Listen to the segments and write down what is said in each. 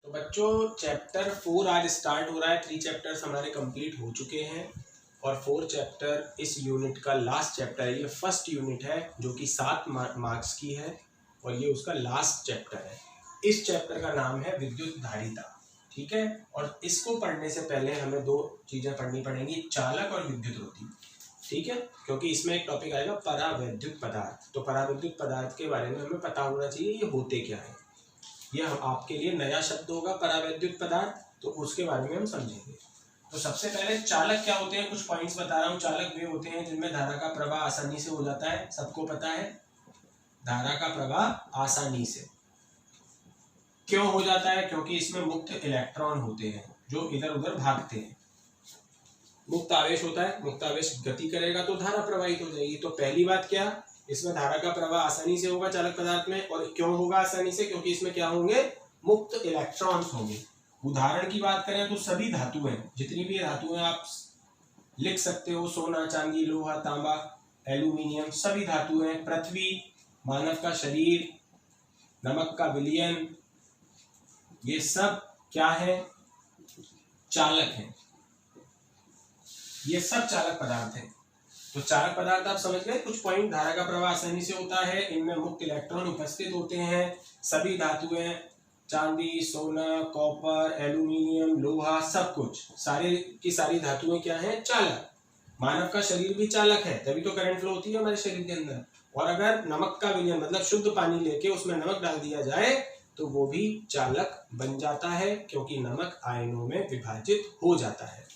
तो बच्चों चैप्टर 4 आज स्टार्ट हो रहा है। 3 चैप्टर्स हमारे कंप्लीट हो चुके हैं और 4 चैप्टर इस यूनिट का लास्ट चैप्टर है। ये फर्स्ट यूनिट है जो कि 7 मार्क्स की है और ये उसका लास्ट चैप्टर है। इस चैप्टर का नाम है विद्युत धारिता, ठीक है। और इसको पढ़ने से पहले हमें 2 चीज़ें पढ़नी पड़ेंगी, चालक और विद्युत रोधी, ठीक है। क्योंकि इसमें एक टॉपिक आएगा परावैद्युत पदार्थ। तो परावैद्युत पदार्थ के बारे में हमें पता होना चाहिए ये होते क्या है। यह आपके लिए नया शब्द होगा परावैद्युत पदार्थ, तो उसके बारे में हम समझेंगे। तो सबसे पहले चालक क्या होते हैं, कुछ पॉइंट्स बता रहा हूँ। चालक वे होते हैं जिनमें धारा का प्रवाह आसानी से हो जाता है। सबको पता है धारा का प्रवाह आसानी से क्यों हो जाता है, क्योंकि इसमें मुक्त इलेक्ट्रॉन होते हैं जो इधर उधर भागते हैं। मुक्त आवेश होता है, मुक्त आवेश गति करेगा तो धारा प्रवाहित हो जाएगी। तो पहली बात क्या, इसमें धारा का प्रवाह आसानी से होगा चालक पदार्थ में। और क्यों होगा आसानी से, क्योंकि इसमें क्या होंगे, मुक्त इलेक्ट्रॉन्स होंगे। उदाहरण की बात करें तो सभी धातुएं, जितनी भी धातुएं आप लिख सकते हो, सोना, चांदी, लोहा, तांबा, एल्यूमिनियम, सभी धातुएं, पृथ्वी, मानव का शरीर, नमक का विलयन, ये सब क्या है, चालक हैं। ये सब चालक पदार्थ हैं। तो चालक पदार्थ आप समझ गए कुछ पॉइंट। धारा का प्रवाह आसानी से होता है, इनमें मुक्त इलेक्ट्रॉन उपस्थित होते हैं। सभी धातुएं, चांदी, सोना, कॉपर, एल्यूमिनियम, लोहा, सब कुछ, सारे की सारी धातुएं क्या हैं, चालक। मानव का शरीर भी चालक है, तभी तो करंट फ्लो होती है हमारे शरीर के अंदर। और अगर नमक का विलयन मतलब शुद्ध पानी लेके उसमें नमक डाल दिया जाए तो वो भी चालक बन जाता है, क्योंकि नमक आयनों में विभाजित हो जाता है।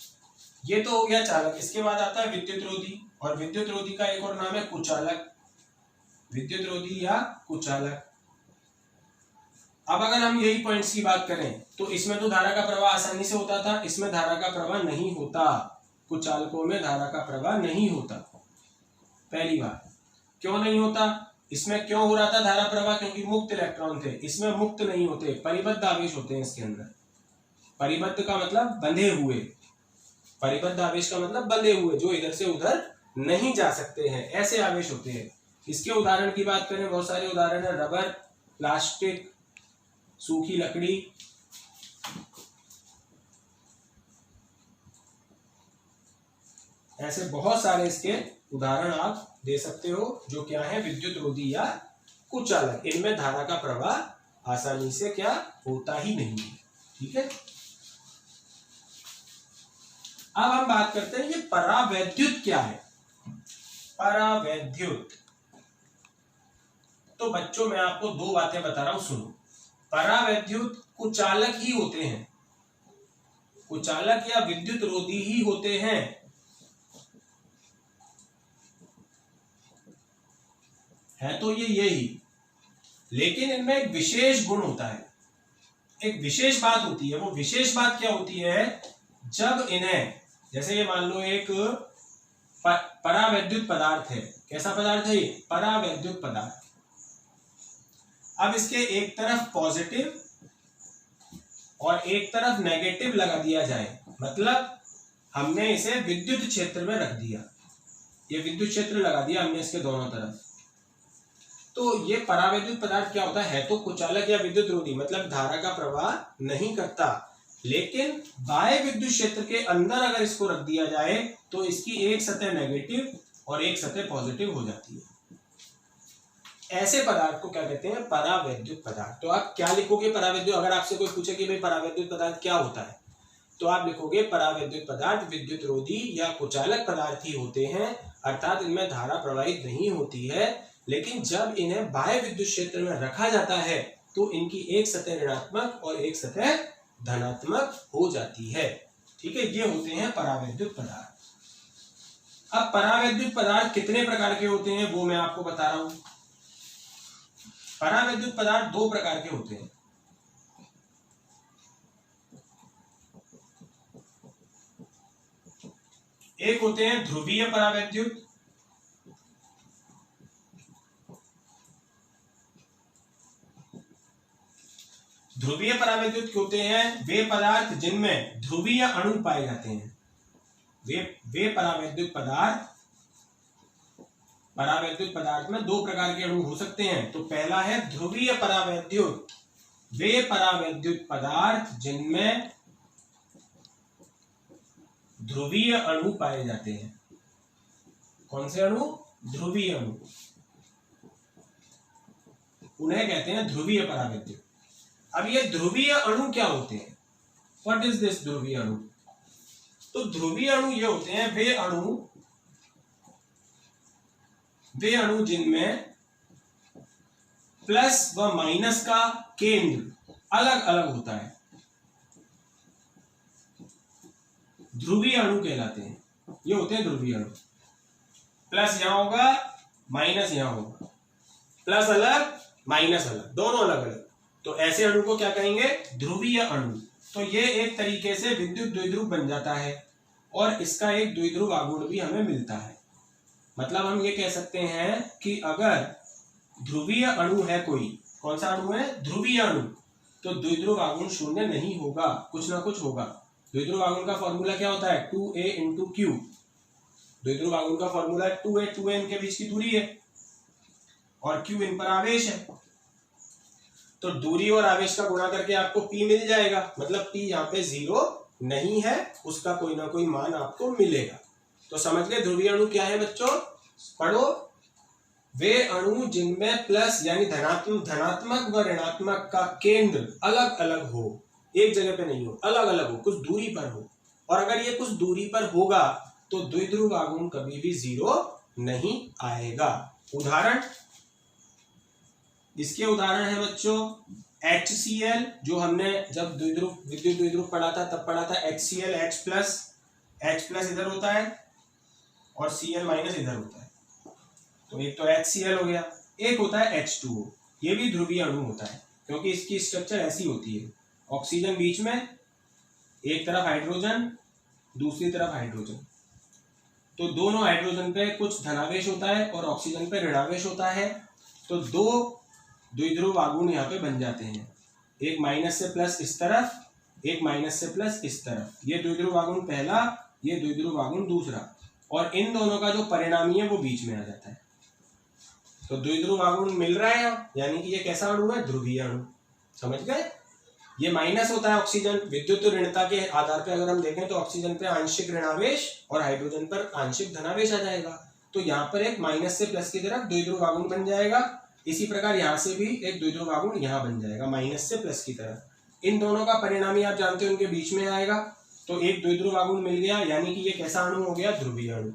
ये तो हो गया चालक। इसके बाद आता है विद्युत रोधी, और विद्युत रोधी का एक और नाम है कुचालक। विद्युत रोधी या कुचालक। अब अगर हम यही पॉइंट्स की बात करें तो इसमें तो धारा का प्रवाह आसानी से होता था, इसमें धारा का प्रवाह नहीं होता। कुचालकों में धारा का प्रवाह नहीं होता। पहली बात, क्यों नहीं होता, इसमें क्यों हो रहा था धारा प्रवाह, क्योंकि मुक्त इलेक्ट्रॉन थे। इसमें मुक्त नहीं होते, परिबद्ध आवेश होते हैं इसके अंदर। परिबद्ध का मतलब बंधे हुए, परिबद्ध आवेश का मतलब बंधे हुए, जो इधर से उधर नहीं जा सकते हैं, ऐसे आवेश होते हैं। इसके उदाहरण की बात करें, बहुत सारे उदाहरण है, रबर, प्लास्टिक, सूखी लकड़ी, ऐसे बहुत सारे इसके उदाहरण आप दे सकते हो, जो क्या है, विद्युत रोधी या कुचालक। इनमें धारा का प्रवाह आसानी से क्या होता ही नहीं, ठीक है। अब हम बात करते हैं ये परावैद्युत क्या है। परावैद्युत, तो बच्चों मैं आपको 2 बातें बता रहा हूं, सुनो। परावैद्युत कुचालक ही होते हैं, कुचालक या विद्युत रोधी ही होते हैं। है तो ये यही, लेकिन इनमें एक विशेष गुण होता है, एक विशेष बात होती है। वो विशेष बात क्या होती है, जब इन्हें, जैसे ये मान लो एक परावैद्युत पदार्थ है। कैसा पदार्थ है ये, परावैद्युत पदार्थ। अब इसके एक तरफ पॉजिटिव और एक तरफ नेगेटिव लगा दिया जाए, मतलब हमने इसे विद्युत क्षेत्र में रख दिया, ये विद्युत क्षेत्र लगा दिया हमने इसके दोनों तरफ। तो ये परावैद्युत पदार्थ क्या होता है तो कुचालक या विद्युत रोधी, मतलब धारा का प्रवाह नहीं करता, लेकिन बाह्य विद्युत क्षेत्र के अंदर अगर इसको रख दिया जाए तो इसकी एक सतह नेगेटिव और एक सतह पॉजिटिव हो जाती है। ऐसे पदार्थ को क्या कहते हैं, परावैद्युत पदार्थ। तो आप क्या लिखोगे परावैद्युत, अगर आपसे कोई पूछे कि भाई परावैद्युत पदार्थ क्या होता है, तो आप लिखोगे परावैद्युत पदार्थ विद्युत रोधी या कुचालक पदार्थ ही होते हैं, अर्थात इनमें धारा प्रवाहित नहीं होती है, लेकिन जब इन्हें बाह्य विद्युत क्षेत्र में रखा जाता है तो इनकी एक सतह ऋणात्मक और एक सतह धनात्मक हो जाती है, ठीक है। ये होते हैं परावैद्युत पदार्थ। अब परावैद्युत पदार्थ कितने प्रकार के होते हैं वो मैं आपको बता रहा हूं। परावैद्युत पदार्थ 2 प्रकार के होते हैं। एक होते हैं ध्रुवीय परावैद्युत, ध्रुवीय परावैद्युत होते हैं वे पदार्थ जिनमें ध्रुवीय अणु पाए जाते हैं। वे परावैद्युत पदार्थ, परावैद्युत पदार्थ में 2 प्रकार के अणु हो सकते हैं। तो पहला है ध्रुवीय परावैद्युत, वे परावैद्युत पदार्थ जिनमें ध्रुवीय अणु पाए जाते हैं। कौन से अणु? ध्रुवीय अणु, उन्हें कहते हैं ध्रुवीय परावैद्युत। अब ये ध्रुवीय अणु क्या होते हैं? व्हाट इज दिस ध्रुवीय अणु? तो ध्रुवीय अणु ये होते हैं वे अणु जिनमें प्लस व माइनस का केंद्र अलग अलग होता है, ध्रुवीय अणु कहलाते हैं। ये होते हैं ध्रुवीय अणु। प्लस यहां होगा, माइनस यहां होगा, प्लस अलग माइनस अलग, दोनों अलग अलग, तो ऐसे अणु को क्या कहेंगे? ध्रुवीय अणु। तो ये एक तरीके से विद्युत द्विध्रुव बन जाता है और इसका एक द्विध्रुव आघूर्ण भी हमें मिलता है। मतलब हम ये कह सकते हैं कि अगर ध्रुवीय अणु है कोई, कौन सा अणु है? ध्रुवीय अणु, तो द्विध्रुव आघूर्ण शून्य नहीं होगा, कुछ ना कुछ होगा। द्विध्रुव आघूर्ण का फॉर्मूला क्या होता है? 2a into Q. द्विध्रुव आघूर्ण का फॉर्मूला है 2a इनके बीच की दूरी है और q इन पर आवेश है, तो दूरी और आवेश का गुणा करके आपको p मिल जाएगा। मतलब p यहाँ पे 0 नहीं है, उसका कोई ना कोई मान आपको मिलेगा। तो समझ गए ध्रुवीय अणु क्या है बच्चों? पढ़ो, वे अणु जिनमें प्लस यानी धनात्मक व ऋणात्मक का केंद्र अलग अलग हो, एक जगह पे नहीं हो, अलग अलग हो, कुछ दूरी पर हो। और अगर ये कुछ दूरी पर होगा तो द्विध्रुव आघूर्ण कभी भी 0 नहीं आएगा। उदाहरण, इसके उदाहरण है बच्चों HCl, जो हमने जब विद्युत द्विध्रुव पढ़ा था तब पढ़ा था HCl, H प्लस इधर होता है और Cl माइनस इधर होता है। तो एक तो HCl हो गया, एक होता है H2O, ये भी ध्रुवीय अणु होता है क्योंकि इसकी स्ट्रक्चर ऐसी होती है, ऑक्सीजन बीच में, एक तरफ हाइड्रोजन, दूसरी तरफ हाइड्रोजन, तो दोनों हाइड्रोजन पे कुछ धनावेश होता है और ऑक्सीजन पे ऋणावेश होता है, तो दो द्विध्रुव आघूर्ण यहाँ पे बन जाते हैं, एक माइनस से प्लस इस तरफ, एक माइनस से प्लस इस तरफ। ये द्विध्रुव आघूर्ण पहला, ये द्विध्रुव आघूर्ण दूसरा, और इन दोनों का जो परिणामी है वो बीच में आ जाता है। तो द्विध्रुव आघूर्ण मिल रहा है यहाँ, यानी कि ये कैसा अणु है? ध्रुवीय अणु। समझ गए? ये माइनस होता है ऑक्सीजन, विद्युत ऋणता के आधार पर अगर हम देखें तो ऑक्सीजन पे आंशिक ऋणावेश और हाइड्रोजन पर आंशिक धनावेश आ जाएगा। तो यहाँ पर एक माइनस से प्लस की तरफ द्विध्रुव आघूर्ण बन जाएगा। इसी प्रकार यहाँ से भी एक द्विध्रुव आघूर्ण यहाँ बन जाएगा, माइनस से प्लस की तरफ। इन दोनों का परिणामी आप जानते हो उनके बीच में आएगा, तो एक द्विध्रुव आघूर्ण मिल गया, यानी कि ये कैसा अणु हो गया? ध्रुवीय अणु।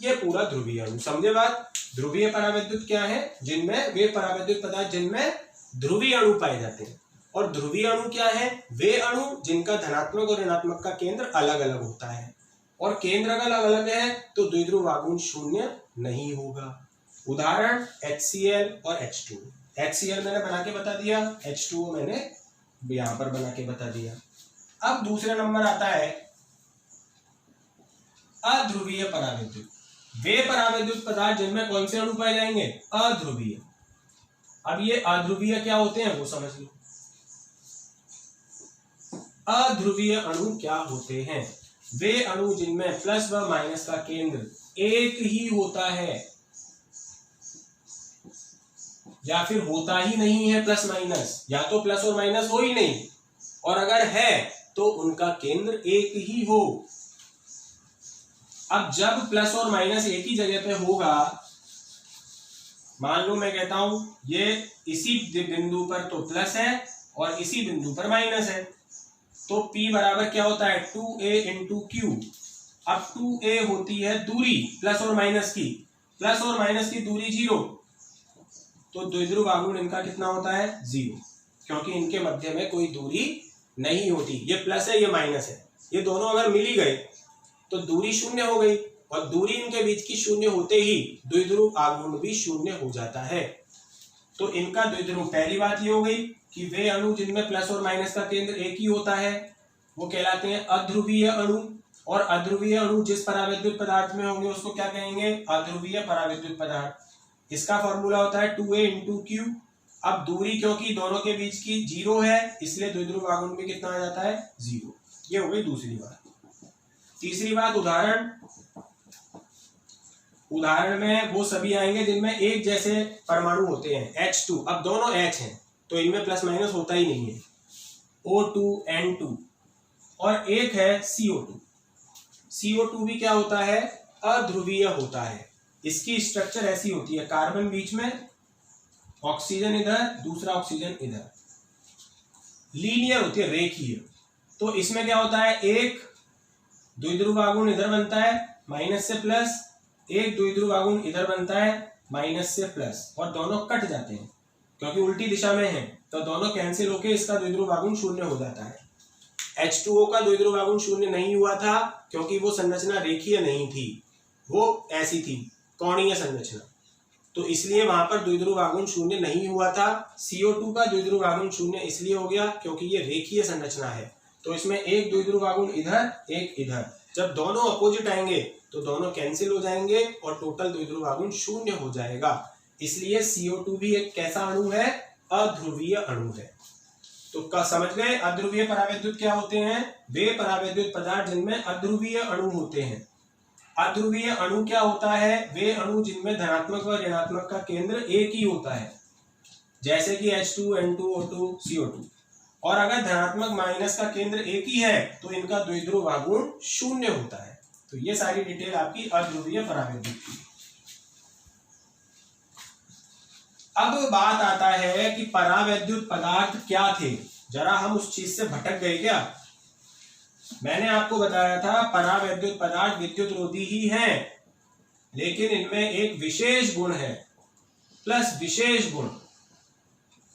ये पूरा ध्रुवीय अणु। समझे बात? ध्रुवीय परावैद्युत क्या है? जिनमें वे परावैद्युत पदार्थ जिनमें ध्रुवीय अणु पाए जाते हैं। और ध्रुवीय अणु क्या है? वे अणु जिनका धनात्मक और ऋणात्मक का केंद्र अलग अलग होता है, और केंद्र अगर अलग अलग है तो द्विध्रुव आघूर्ण शून्य नहीं होगा। उदाहरण HCl और H2O। HCl मैंने बना के बता दिया, H2O मैंने यहां पर बना के बता दिया। अब दूसरा नंबर आता है अध्रुवीय परावैद्युत। वे परावैद्युत पदार्थ जिनमें कौन से अणु पाए जाएंगे? अध्रुवीय। अब ये अध्रुवीय क्या होते हैं वो समझ लो। अध्रुवीय अणु क्या होते हैं? वे अणु जिनमें प्लस व माइनस का केंद्र एक ही होता है, या फिर होता ही नहीं है प्लस माइनस, या तो प्लस और माइनस हो ही नहीं, और अगर है तो उनका केंद्र एक ही हो। अब जब प्लस और माइनस एक ही जगह पे होगा, मान लो मैं कहता हूं ये इसी बिंदु पर तो प्लस है और इसी बिंदु पर माइनस है, तो P बराबर क्या होता है? 2a into Q. अब 2a होती है दूरी प्लस और माइनस की, प्लस और माइनस की दूरी 0, तो द्विध्रुव आघूर्ण इनका कितना होता है? 0, क्योंकि इनके मध्य में कोई दूरी नहीं होती। ये प्लस है, ये माइनस है, ये दोनों अगर मिल ही गए तो दूरी शून्य हो गई, और दूरी इनके बीच की शून्य होते ही द्विध्रुव आघूर्ण भी शून्य हो जाता है। तो इनका द्विध्रुव, पहली बात ये हो गई कि वे अणु जिनमें प्लस और माइनस का केंद्र एक ही होता है वो कहलाते हैं अध्रुवीय अणु, और अध्रुवीय अणु जिस परावैद्युत पदार्थ में होंगे उसको क्या कहेंगे? अध्रुवीय परावैद्युत पदार्थ। इसका फॉर्मूला होता है 2a इंटू क्यू। अब दूरी क्योंकि दोनों के बीच की 0 है, इसलिए द्विध्रुव आघूर्ण भी कितना आ जाता है? 0। ये हो गई दूसरी बात। तीसरी बात, उदाहरण में वो सभी आएंगे जिनमें एक जैसे परमाणु होते हैं, H2। अब दोनों H हैं, तो इनमें प्लस माइनस होता ही नहीं है, O2N2। और एक है CO2। CO2 भी क्या होता है, अध्रुवीय होता है। इसकी स्ट्रक्चर ऐसी होती है, कार्बन बीच में, ऑक्सीजन इधर, दूसरा ऑक्सीजन इधर, लीनियर होती है, रेखीय। तो इसमें क्या होता है, एक द्विध्रुव आघूर्ण इधर बनता है माइनस से प्लस, एक द्विध्रुव आघूर्ण इधर बनता है माइनस से प्लस, और दोनों कट जाते हैं क्योंकि उल्टी दिशा में है, तो दोनों कैंसिल होकर इसका द्विध्रुव आघूर्ण शून्य हो जाता है। H2O का द्विध्रुव आघूर्ण शून्य नहीं हुआ था क्योंकि वो संरचना रेखीय नहीं थी, वो ऐसी थी, कोणीय संरचना, तो इसलिए वहां पर द्विध्रुव आघूर्ण शून्य नहीं हुआ था। CO2 का द्विध्रुव आघूर्ण शून्य इसलिए हो गया क्योंकि ये रेखीय संरचना है, तो इसमें एक द्विध्रुव आघूर्ण इधर, एक इधर, जब दोनों अपोजिट आएंगे तो दोनों कैंसिल हो जाएंगे और टोटल द्विध्रुव आघूर्ण शून्य हो जाएगा। इसलिए CO2 भी एक कैसा अणु है, अध्रुवीय अणु है। तो समझ गए अध्रुवीय परावैद्युत क्या होते हैं, वे परावैद्युत पदार्थ जिनमें अध्रुवीय अणु होते हैं। अध्रुवीय अणु क्या होता है, वे अणु जिनमें धनात्मक व ऋणात्मक का केंद्र एक ही होता है, जैसे कि H2N2 O2 CO2। और अगर धनात्मक माइनस का केंद्र एक ही है तो इनका द्विध्रुव आघूर्ण शून्य होता है। तो ये सारी डिटेल आपकी अध्रुवीय परावैद्युत की। अब बात आता है कि परावैद्युत पदार्थ क्या थे, जरा हम उस चीज से भटक गए क्या। मैंने आपको बताया था परावैद्युत पदार्थ विद्युत रोधी ही हैं, लेकिन इनमें एक विशेष गुण है, प्लस विशेष गुण,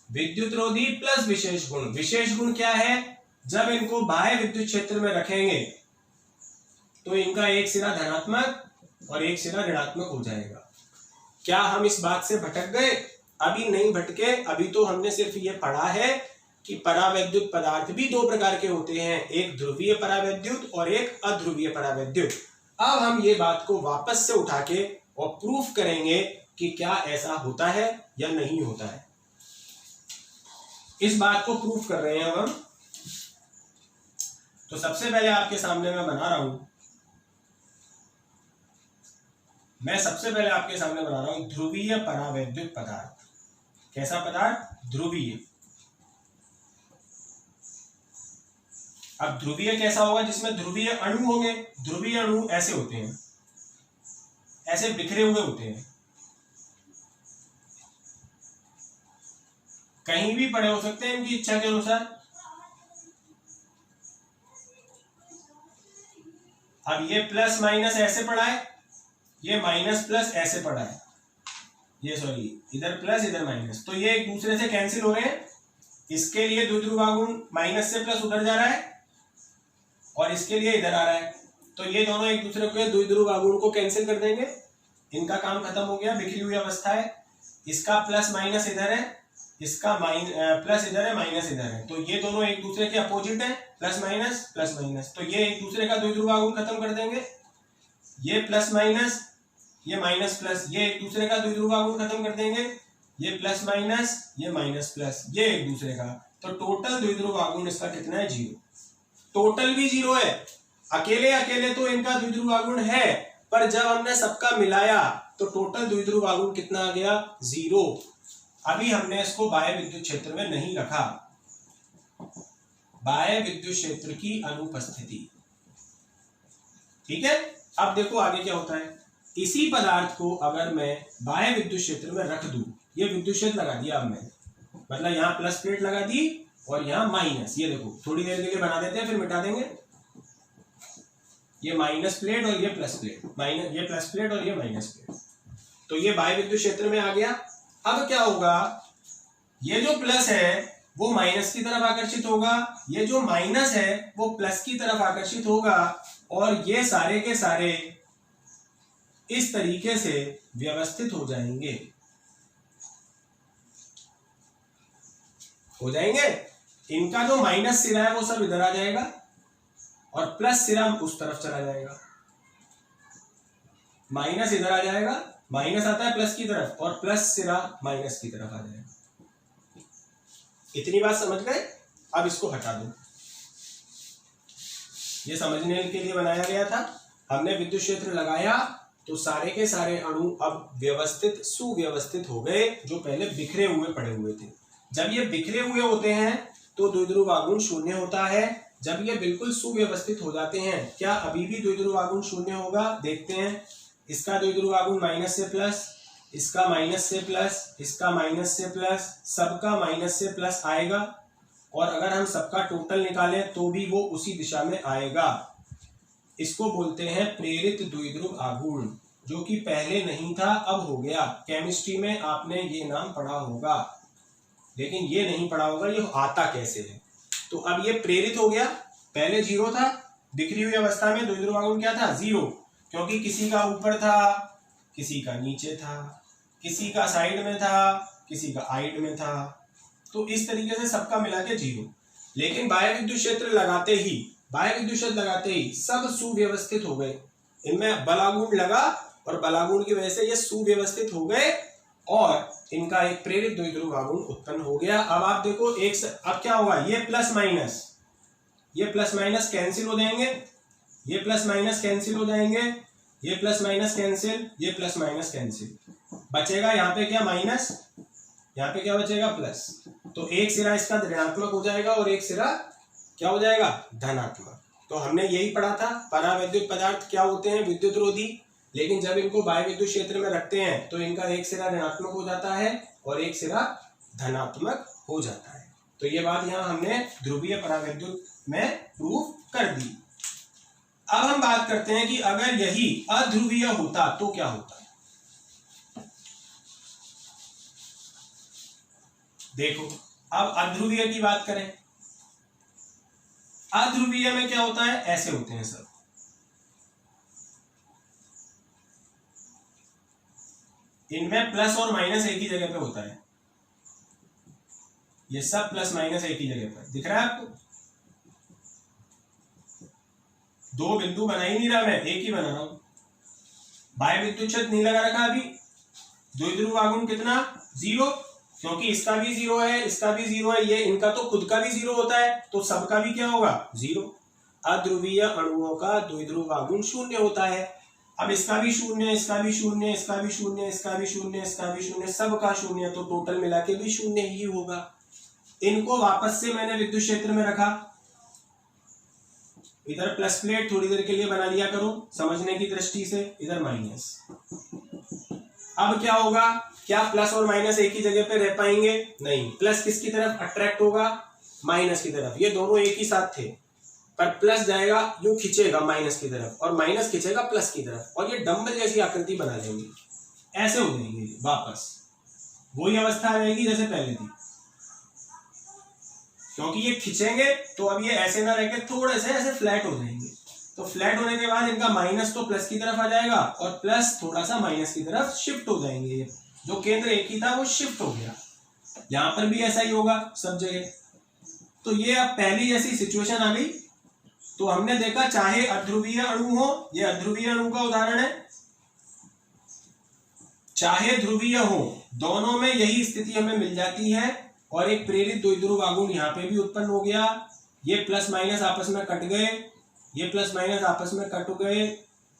विद्युत रोधी प्लस विशेष गुण। विशेष गुण क्या है, जब इनको बाह्य विद्युत क्षेत्र में रखेंगे तो इनका एक सिरा धनात्मक और एक सिरा ऋणात्मक हो जाएगा। क्या हम इस बात से भटक गए? अभी नहीं भटके, अभी तो हमने सिर्फ ये पढ़ा है कि परावैद्युत पदार्थ भी दो प्रकार के होते हैं, एक ध्रुवीय परावैद्युत और एक अध्रुवीय परावैद्युत। अब हम ये बात को वापस से उठा के और प्रूफ करेंगे कि क्या ऐसा होता है या नहीं होता है। इस बात को प्रूफ कर रहे हैं हम। तो सबसे पहले आपके सामने मैं बना रहा हूं, ध्रुवीय परावैद्युत पदार्थ। कैसा पदार्थ? ध्रुवीय। अब ध्रुवीय कैसा होगा? जिसमें ध्रुवीय अणु होंगे। ध्रुवीय अणु ऐसे होते हैं, ऐसे बिखरे हुए होते हैं, कहीं भी पड़े हो सकते हैं इनकी इच्छा के अनुसार। अब ये प्लस माइनस ऐसे पड़ा है, ये माइनस प्लस ऐसे पड़ा है, ये सॉरी इधर प्लस इधर माइनस, तो ये एक दूसरे से कैंसिल हो रहे हैं। इसके लिए द्विध्रुव आघूर्ण माइनस से प्लस उधर जा रहा है और इसके लिए इधर आ रहा है, तो ये दोनों एक दूसरे के द्विध्रुव आघूर्ण को कैंसिल कर देंगे। इनका काम खत्म हो गया, बिखरी हुई अवस्था है। इसका प्लस माइनस इधर है, इसका प्लस इधर है, माइनस इधर है, तो ये दोनों एक दूसरे के अपोजिट है, प्लस माइनस, तो ये एक दूसरे का द्विध्रुव आघूर्ण खत्म कर देंगे। ये प्लस माइनस, ये माइनस प्लस, ये एक दूसरे का द्विध्रुव आघूर्ण खत्म कर देंगे। ये प्लस माइनस, ये माइनस प्लस, ये एक दूसरे का, तो टोटल द्विध्रुव आघूर्ण इसका कितना है? 0। टोटल भी 0 है। अकेले अकेले तो इनका द्विध्रुव आघूर्ण है, पर जब हमने सबका मिलाया तो टोटल द्विध्रुव आघूर्ण कितना आ गया? 0। अभी हमने इसको बाह्य विद्युत क्षेत्र में नहीं रखा, बाह्य विद्युत क्षेत्र की अनुपस्थिति। ठीक है। अब देखो आगे क्या होता है। इसी पदार्थ को अगर मैं बाह्य विद्युत क्षेत्र में रख दूं, ये विद्युत क्षेत्र लगा दिया अब मैंने, मतलब यहाँ प्लस प्लेट लगा दी और यहाँ माइनस, ये देखो थोड़ी देर के लिए बना देते हैं फिर मिटा देंगे। ये माइनस प्लेट और ये प्लस प्लेट, माइनस, ये प्लस प्लेट और ये माइनस प्लेट, तो ये बाह्य विद्युत क्षेत्र में आ गया। अब क्या होगा, ये जो प्लस है वो माइनस की तरफ आकर्षित होगा, ये जो माइनस है वो प्लस की तरफ आकर्षित होगा, और ये सारे के सारे इस तरीके से व्यवस्थित हो जाएंगे। इनका जो माइनस सिरा है वो सब इधर आ जाएगा और प्लस सिरा उस तरफ चला जाएगा। माइनस इधर आ जाएगा, माइनस आता है प्लस की तरफ, और प्लस सिरा माइनस की तरफ आ जाएगा। इतनी बात समझ गए? अब इसको हटा दो। ये समझने के लिए बनाया गया था। हमने विद्युत क्षेत्र लगाया तो सारे के सारे अणु अब व्यवस्थित, सुव्यवस्थित हो गए, जो पहले बिखरे हुए पड़े हुए थे। जब ये बिखरे हुए होते हैं तो द्विध्रुव आघूर्ण शून्य होता है। जब ये बिल्कुल सुव्यवस्थित हो जाते हैं, क्या अभी भी द्विध्रुव आघूर्ण शून्य होगा? देखते हैं। इसका द्विध्रुव आघूर्ण माइनस से प्लस, इसका माइनस से प्लस, इसका माइनस से प्लस, सबका माइनस से प्लस आएगा। और अगर हम सबका टोटल निकालें तो भी वो उसी दिशा में आएगा। इसको बोलते हैं प्रेरित द्विध्रुव आघूर्ण, जो कि पहले नहीं था, अब हो गया। केमिस्ट्री में आपने ये नाम पढ़ा होगा, लेकिन ये नहीं पढ़ा होगा ये आता कैसे है। तो अब ये प्रेरित हो गया, पहले जीरो था, बिखरी हुई अवस्था में द्विध्रुव आघूर्ण क्या था? जीरो, क्योंकि किसी का ऊपर था, किसी का नीचे था, किसी का साइड में था, किसी का आइड में था, तो इस तरीके से सबका मिला के जीरो। लेकिन बाह्य विद्युत क्षेत्र लगाते ही सब सुव्यवस्थित हो गए, इनमें बलागुण लगा और बलागुण की वजह से ये सुव्यवस्थित हो गए और इनका एक प्रेरित द्विध्रुव आघूर्ण उत्पन्न हो गया। अब आप देखो अब क्या होगा, ये प्लस माइनस कैंसिल हो जाएंगे, ये प्लस माइनस कैंसिल हो जाएंगे, ये प्लस माइनस कैंसिल, ये प्लस माइनस कैंसिल, बचेगा यहाँ पे क्या? माइनस, यहाँ पे क्या बचेगा? प्लस। तो एक सिरा इसका ऋणात्मक हो जाएगा और एक सिरा क्या हो जाएगा? धनात्मक। तो हमने यही पढ़ा था, परावैद्युत पदार्थ क्या होते हैं? विद्युत रोधी। लेकिन जब इनको बाह्य विद्युत क्षेत्र में रखते हैं तो इनका एक सिरा ऋणात्मक हो जाता है और एक सिरा धनात्मक हो जाता है। तो ये बात यहाँ हमने ध्रुवीय परावैद्युत में प्रूव कर दी। अब हम बात करते हैं कि अगर यही अध्रुवीय होता तो क्या होता। देखो, अब अध्रुवीय की बात करें, अध्रुवीय में क्या होता है? ऐसे होते हैं सब, इनमें प्लस और माइनस एक ही जगह पे होता है, ये सब प्लस माइनस एक ही जगह पर दिख रहा है आपको। दो बिंदु बना ही नहीं रहा मैं, एक ही बना रहा हूं। बाह्य विद्युत क्षेत्र नहीं लगा रखा अभी। द्विध्रुव आघूर्ण कितना? जीरो, क्योंकि इसका भी जीरो है, इसका भी जीरो है, ये इनका तो खुद का भी जीरो होता है, तो सबका भी क्या होगा? जीरो। अध्रुवीय अणुओं का द्विध्रुव आघूर्ण शून्य होता है। अब इसका भी शून्य, इसका भी शून्य, इसका भी शून्य, इसका भी शून्य, इसका भी शून्य, सबका शून्य, तो टोटल मिला के भी शून्य ही होगा। इनको वापस से मैंने विद्युत क्षेत्र में रखा, इधर प्लस प्लेट थोड़ी देर के लिए बना लिया करो समझने की दृष्टि से, इधर माइनस। अब क्या होगा? क्या प्लस और माइनस एक ही जगह पे रह पाएंगे? नहीं। प्लस किसकी तरफ अट्रैक्ट होगा? माइनस की तरफ। ये दोनों एक ही साथ थे, पर प्लस जाएगा यूं खिंचेगा माइनस की तरफ और माइनस खिंचेगा प्लस की तरफ, और ये डंबल जैसी आकृति बना लेंगे, ऐसे हो जाएंगे वापस। वही अवस्था आ जाएगी जैसे पहले थी, क्योंकि ये खिंचेंगे तो अब ये ऐसे ना रहकर थोड़े से ऐसे फ्लैट हो जाएंगे। तो फ्लैट होने के बाद इनका माइनस तो प्लस की तरफ आ जाएगा और प्लस थोड़ा सा माइनस की तरफ शिफ्ट हो जाएंगे। जो केंद्र एक ही था वो शिफ्ट हो गया। यहां पर भी ऐसा ही होगा सब जगह। तो ये अब पहली जैसी सिचुएशन आ गई। तो हमने देखा चाहे अध्रुवीय अणु हो, ये अध्रुवीय अणु का उदाहरण है, चाहे ध्रुवीय हो, दोनों में यही स्थिति हमें मिल जाती है और एक प्रेरित द्विध्रुव आघूर्ण यहाँ पे भी उत्पन्न हो गया। ये प्लस माइनस आपस में कट गए, ये प्लस माइनस आपस में कट गए,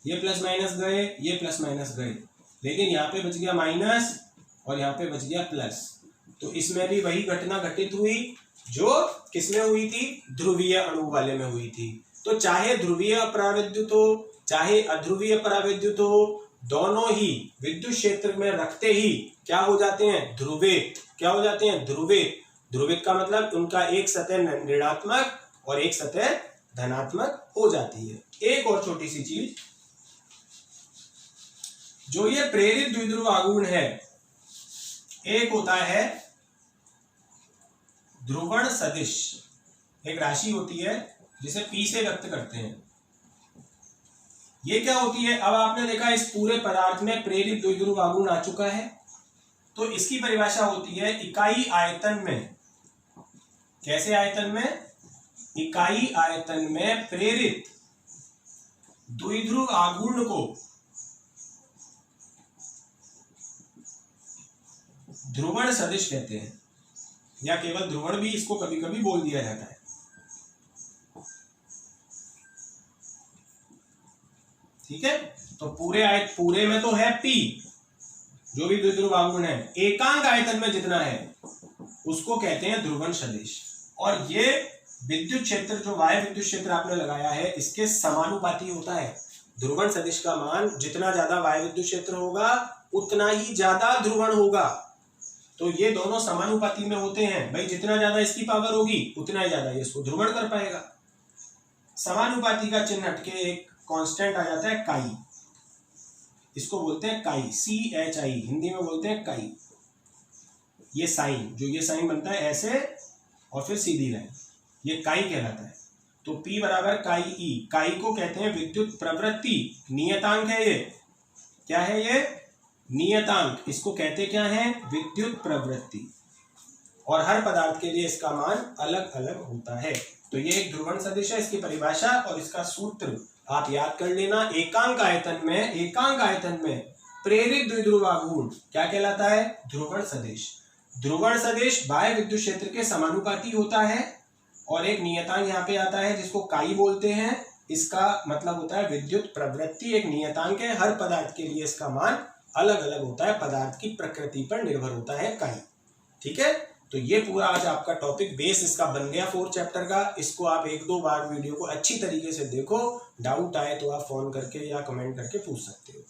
ये प्लस माइनस गए, ये प्लस माइनस गए, लेकिन यहाँ पे बच गया माइनस और यहाँ पे बच गया प्लस। तो इसमें भी वही घटना घटित हुई जो किसमें हुई थी? ध्रुवीय अणु वाले में हुई थी। तो चाहे ध्रुवीय परावैद्युत हो चाहे अध्रुवीय परावैद्युत हो, दोनों ही विद्युत क्षेत्र में रखते ही क्या हो जाते हैं? ध्रुवित। क्या हो जाते हैं? ध्रुवित। ध्रुवित का मतलब उनका एक सतह ऋणात्मक और एक सतह धनात्मक हो जाती है। एक और छोटी सी चीज, जो ये प्रेरित द्विध्रुव आघूर्ण है, एक होता है ध्रुवण सदिश, एक राशि होती है जिसे P से व्यक्त करते हैं। ये क्या होती है? अब आपने देखा इस पूरे पदार्थ में प्रेरित द्विध्रुव आघूर्ण आ चुका है, तो इसकी परिभाषा होती है इकाई आयतन में। कैसे आयतन में? इकाई आयतन में प्रेरित द्विध्रुव आघूर्ण को ध्रुवण सदिश कहते हैं, या केवल ध्रुवण भी इसको कभी कभी बोल दिया जाता है। ठीक है, तो पूरे में तो है P, जो भी द्विध्रुव आघूर्ण है, एकांक आयतन में जितना है उसको कहते हैं ध्रुवण सदिश। और ये विद्युत क्षेत्र जो y विद्युत क्षेत्र आपने लगाया है इसके समानुपाती होता है। ध्रुवण सदिश का मान जितना ज्यादा y विद्युत क्षेत्र होगा उतना ही ज्यादा ध्रुवण होगा। तो ये दोनों समानुपाती में होते हैं भाई, जितना ज्यादा इसकी पावर होगी उतना ही ज्यादा ये इसको ध्रुवण कर पाएगा। समानुपाती का चिन्ह हटके एक कांस्टेंट आ जाता है काई, इसको बोलते हैं काई, CHI, हिंदी में बोलते हैं काई। ये साइन, जो ये साइन बनता है ऐसे और फिर सीधी लाइन, ये काई कहलाता है। तो P बराबर काई E, काई को कहते हैं विद्युत प्रवृत्ति, नियतांक है ये। क्या है ये? नियतांक। इसको कहते क्या है? विद्युत प्रवृत्ति। और हर पदार्थ के लिए इसका मान अलग अलग होता है। तो ये एक ध्रुवण सदिश है, इसकी परिभाषा और इसका सूत्र आप याद कर लेना। एकांक आयतन में प्रेरित द्विध्रुव आघूर्ण क्या कहलाता है? ध्रुवण सदिश। ध्रुवण सदिश बाह्य विद्युत क्षेत्र के समानुपाती होता है और एक नियतांक यहाँ पे आता है जिसको काई बोलते हैं। इसका मतलब होता है विद्युत प्रवृत्ति, एक नियतांक है। हर पदार्थ के लिए इसका मान अलग अलग होता है, पदार्थ की प्रकृति पर निर्भर होता है काई। ठीक है, तो ये पूरा आज आपका टॉपिक बेस इसका बन गया 4 चैप्टर का। इसको आप 1-2 बार वीडियो को अच्छी तरीके से देखो। डाउट आए तो आप फोन करके या कमेंट करके पूछ सकते हो।